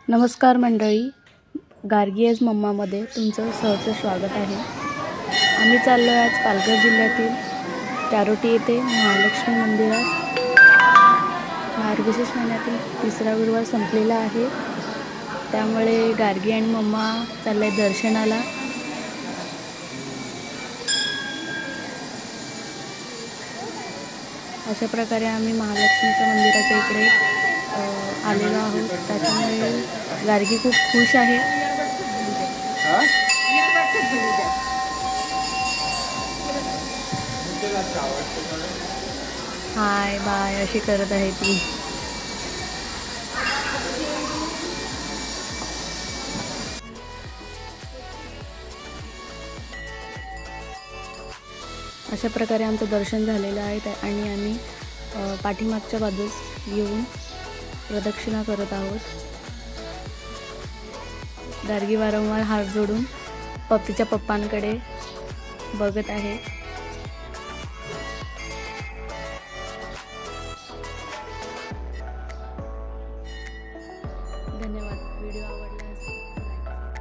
नमस्कार मंडळी, गार्गी मम्मामध्ये तुमचं सहर्ष स्वागत आहे। आम्ही चाललो आहे आज पालघर जिल्ह्यातील त्यारोटी येथे महालक्ष्मी मंदिरात। मार्गशीर्ष महिन्यातील तिसरा गुरुवार संपलेला आहे, त्यामुळे गार्गी आणि मम्मा चालले दर्शनाला। अशा प्रकारे आम्ही महालक्ष्मीच्या मंदिराच्या इकडे आलेलो आहोत, त्याच्यामुळे गार्गी खूप खुश आहे। हाय बाय अशी करत आहे ती। अशा प्रकारे आमचं दर्शन झालेलं आहे आणि आम्ही पाठीमागच्या बाजूस येऊन प्रदक्षिणा करत आहोत। गार्गी वारंवार हात जोडून तिच्या पप्पांकडे बघत आहे।